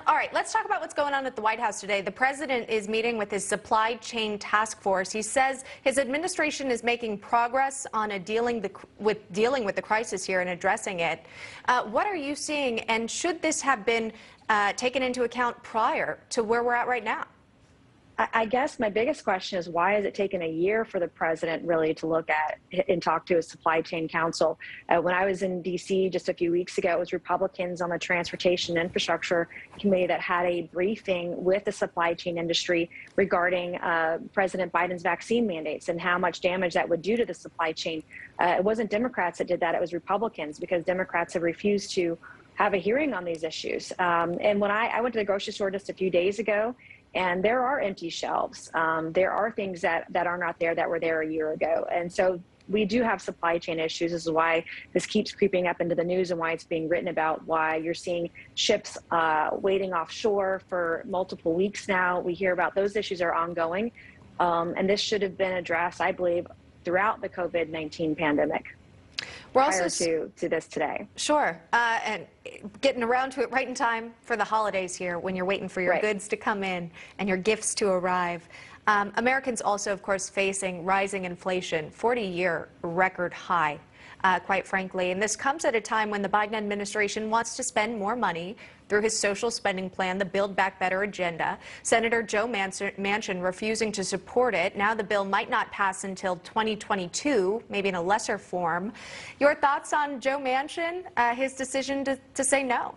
All right, let's talk about what's going on at the White House today. The president is meeting with his supply chain task force. He says his administration is making progress on dealing with the crisis here and addressing it. What are you seeing, and should this have been taken into account prior to where we're at right now? I guess my biggest question is, why has it taken a year for the president really to look at and talk to his supply chain council? When I was in D.C. just a few weeks ago, it was Republicans on the Transportation Infrastructure Committee that had a briefing with the supply chain industry regarding President Biden's vaccine mandates and how much damage that would do to the supply chain. It wasn't Democrats that did that, it was Republicans, because Democrats have refused to have a hearing on these issues. And when I went to the grocery store just a few days ago, and there are empty shelves. There are things that are not there that were there a year ago. And so we do have supply chain issues. This is why this keeps creeping up into the news and why it's being written about, why you're seeing ships waiting offshore for multiple weeks now. We hear about those issues are ongoing. And this should have been addressed, I believe, throughout the COVID-19 pandemic. We're prior also to this today. Sure, and getting around to it right in time for the holidays here, when you're waiting for your goods to come in and your gifts to arrive. Americans also, of course, facing rising inflation, 40-year record high, quite frankly. And this comes at a time when the Biden administration wants to spend more money through his social spending plan, the Build Back Better agenda. Senator Joe Manchin refusing to support it. Now the bill might not pass until 2022, maybe in a lesser form. Your thoughts on Joe Manchin, his decision to say no?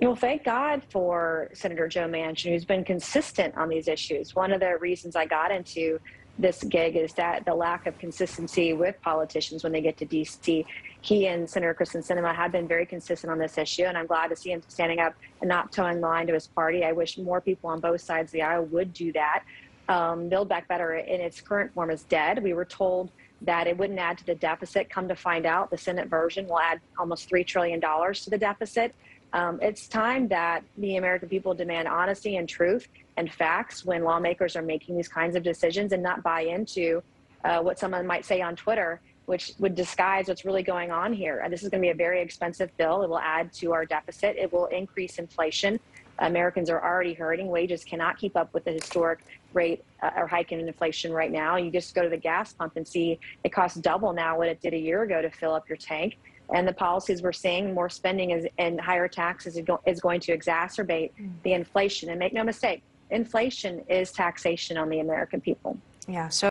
Well, thank God for Senator Joe Manchin, who's been consistent on these issues. One of the reasons I got into this gig is that the lack of consistency with politicians when they get to D.C. He and Senator Kristen Sinema have been very consistent on this issue, and I'm glad to see him standing up and not towing the line to his party. I wish more people on both sides of the aisle would do that. Build Back Better in its current form is dead. We were told that it wouldn't add to the deficit. Come to find out, the Senate version will add almost $3 trillion to the deficit. It's time that the American people demand honesty and truth and facts when lawmakers are making these kinds of decisions, and not buy into what someone might say on Twitter, which would disguise what's really going on here. And this is going to be a very expensive bill. It will add to our deficit. It will increase inflation. Americans are already hurting. Wages cannot keep up with the historic rate or hike in inflation right now. You just go to the gas pump and see it costs double now what it did a year ago to fill up your tank. And the policies we're seeing, more spending and higher taxes is going to exacerbate the inflation. And make no mistake, inflation is taxation on the American people. Yeah. So